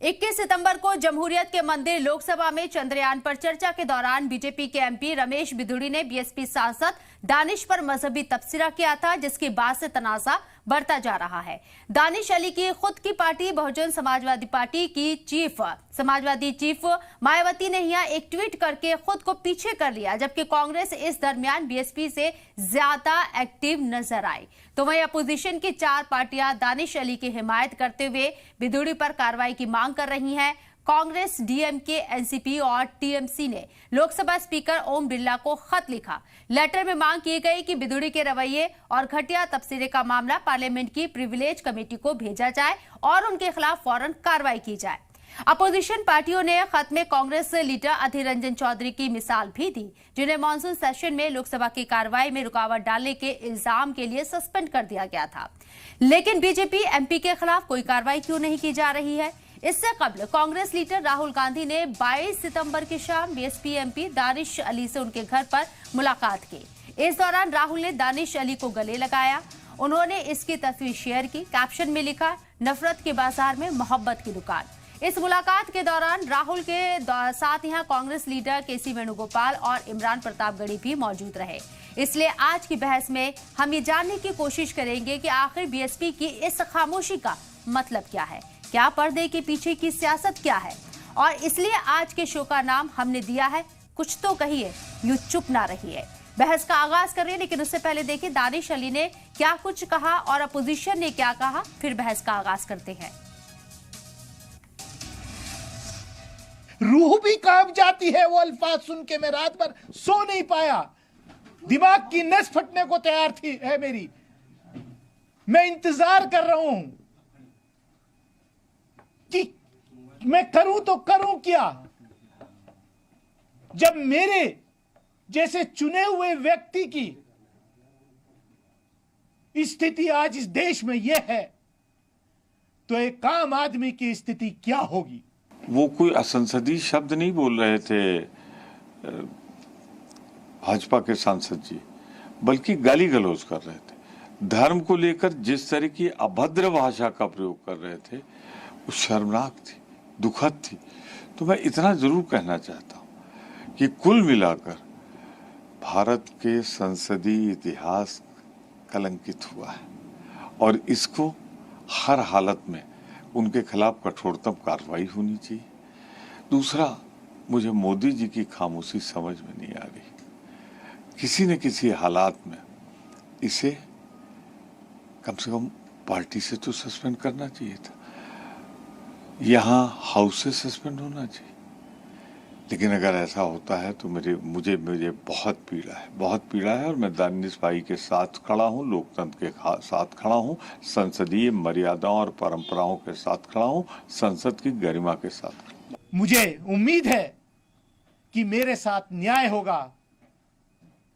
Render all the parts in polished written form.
21 सितंबर को जमहूरियत के मंदिर लोकसभा में चंद्रयान पर चर्चा के दौरान बीजेपी के एमपी रमेश बिधूड़ी ने बीएसपी सांसद दानिश पर मजहबी तबसरा किया था, जिसके बाद से तनाजा बढ़ता जा रहा है। दानिश अली की खुद की पार्टी बहुजन समाजवादी पार्टी की समाजवादी चीफ मायावती ने यहां एक ट्वीट करके खुद को पीछे कर लिया, जबकि कांग्रेस इस दरमियान बीएसपी से ज्यादा एक्टिव नजर आई। तो वहीं अपोजिशन की 4 पार्टियां दानिश अली की हिमायत करते हुए बिधूड़ी पर कार्रवाई की मांग कर रही हैं। कांग्रेस, डीएमके, एनसीपी और टीएमसी ने लोकसभा स्पीकर ओम बिरला को खत लिखा। लेटर में मांग की गई कि बिधूड़ी के रवैये और घटिया तबसरे का मामला पार्लियामेंट की प्रिविलेज कमेटी को भेजा जाए और उनके खिलाफ फौरन कार्रवाई की जाए। अपोजिशन पार्टियों ने खत में कांग्रेस लीडर अधीर रंजन चौधरी की मिसाल भी दी, जिन्हें मॉनसून सेशन में लोकसभा की कार्रवाई में रुकावट डालने के इल्जाम के लिए सस्पेंड कर दिया गया था। लेकिन बीजेपी एमपी के खिलाफ कोई कार्रवाई क्यों नहीं की जा रही है? इससे कबल कांग्रेस लीडर राहुल गांधी ने 22 सितंबर की शाम बीएसपी एमपी दानिश अली से उनके घर पर मुलाकात की। इस दौरान राहुल ने दानिश अली को गले लगाया। उन्होंने इसकी तस्वीर शेयर की। कैप्शन में लिखा, नफरत के बाजार में मोहब्बत की दुकान। इस मुलाकात के दौरान राहुल के साथ यहां कांग्रेस लीडर केसी वेणुगोपाल और इमरान प्रतापगढ़ी भी मौजूद रहे। इसलिए आज की बहस में हम ये जानने की कोशिश करेंगे कि आखिर बीएसपी की इस खामोशी का मतलब क्या है, क्या पर्दे के पीछे की सियासत क्या है। और इसलिए आज के शो का नाम हमने दिया है, कुछ तो कहिए, यूं चुप ना रहिए। बहस का आगाज कर रहे हैं, लेकिन उससे पहले देखिए दानिश अली ने क्या कुछ कहा और अपोजिशन ने क्या कहा, फिर बहस का आगाज करते हैं। रूह भी कांप जाती है वो अल्फाज सुन के। मैं रात भर सो नहीं पाया, दिमाग की नस फटने को तैयार थी है मेरी। मैं इंतजार कर रहा हूं कि मैं करूं तो करूं क्या, जब मेरे जैसे चुने हुए व्यक्ति की स्थिति आज इस देश में यह है, तो एक आम आदमी की स्थिति क्या होगी। वो कोई असंसदीय शब्द नहीं बोल रहे थे भाजपा के सांसद जी, बल्कि गाली गलौज कर रहे थे। धर्म को लेकर जिस तरह की अभद्र भाषा का प्रयोग कर रहे थे वो शर्मनाक थी, दुखद थी। तो मैं इतना जरूर कहना चाहता हूं कि कुल मिलाकर भारत के संसदीय इतिहास कलंकित हुआ है और इसको हर हालत में उनके खिलाफ कठोरतम कार्रवाई होनी चाहिए। दूसरा, मुझे मोदी जी की खामोशी समझ में नहीं आ रही। किसी न किसी हालात में इसे कम से कम पार्टी से तो सस्पेंड करना चाहिए था, यहाँ हाउस से सस्पेंड होना चाहिए। लेकिन अगर ऐसा होता है तो मुझे बहुत पीड़ा है और मैं दानिश भाई के साथ खड़ा हूँ, लोकतंत्र के साथ खड़ा हूँ, संसदीय मर्यादाओं और परंपराओं के साथ खड़ा हूँ, संसद की गरिमा के साथ। मुझे उम्मीद है कि मेरे साथ न्याय होगा।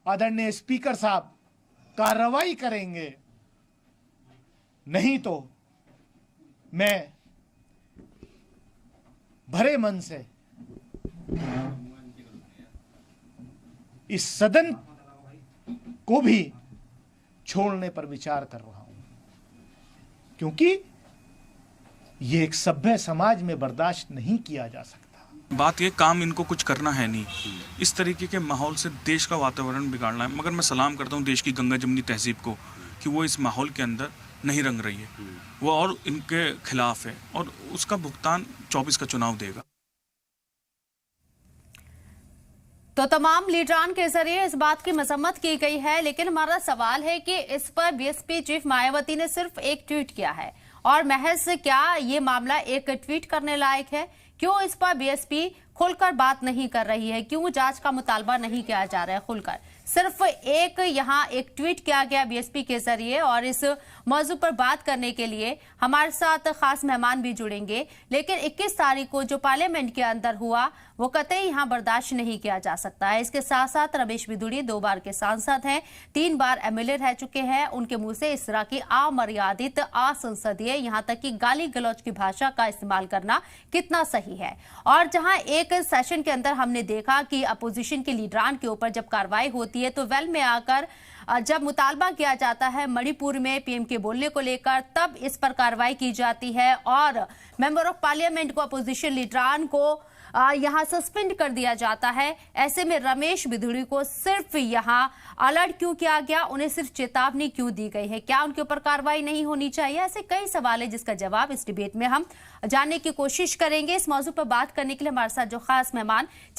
आदरणीय स्पीकर साहब कार्रवाई करेंगे, नहीं तो मैं भरे मन से इस सदन को भी छोड़ने पर विचार कर रहा हूं, क्योंकि ये एक सभ्य समाज में बर्दाश्त नहीं किया जा सकता। बात ये, काम इनको कुछ करना है नहीं, इस तरीके के माहौल से देश का वातावरण बिगाड़ना है। मगर मैं सलाम करता हूँ देश की गंगा जमनी तहजीब को कि वो इस माहौल के अंदर नहीं रंग रही है, वो और इनके खिलाफ है और उसका भुगतान 24 का चुनाव देगा। तो तमाम लीडरान के जरिए इस बात की मजम्मत की गई है, लेकिन हमारा सवाल है कि इस पर बीएसपी चीफ मायावती ने सिर्फ एक ट्वीट किया है और महज क्या ये मामला एक ट्वीट करने लायक है? क्यों इस पर बीएसपी खुलकर बात नहीं कर रही है? क्यों जांच का मुतालबा नहीं किया जा रहा है खुलकर? सिर्फ यहाँ एक ट्वीट किया गया बीएसपी के जरिए और इस मौजू पर बात करने के लिए हमारे साथ खास मेहमान भी जुड़ेंगे। लेकिन 21 तारीख को जो पार्लियामेंट के अंदर हुआ वो कतई यहाँ बर्दाश्त नहीं किया जा सकता है। इसके साथ साथ रमेश बिधूड़ी 2 बार के सांसद हैं, 3 बार एमएलए रह चुके हैं। उनके मुंह से इस तरह की अमर्यादित, असंसदीय, यहाँ तक कि गाली गलौज की भाषा का इस्तेमाल करना कितना सही है? और जहां एक सेशन के अंदर हमने देखा कि अपोजिशन के लीडरान के ऊपर जब कार्रवाई होती है तो वेल में आकर जब मुतालबा किया जाता है मणिपुर में पीएम के बोलने को लेकर, तब इस पर कार्रवाई की जाती है और मेंबर ऑफ पार्लियामेंट को, अपोजिशन लीडरान को यहां सस्पेंड कर दिया जाता है। ऐसे में रमेश बिधूड़ी को सिर्फ यहां अलर्ट क्यों किया गया, उन्हें सिर्फ चेतावनी क्यों दी गई है, क्या उनके ऊपर कार्रवाई नहीं होनी चाहिए? ऐसे कई सवाल है जिसका जवाब इस डिबेट में हम जानने की कोशिश करेंगे। इस मौजू पर बात करने के लिए हमारे साथ जो खास मेहमान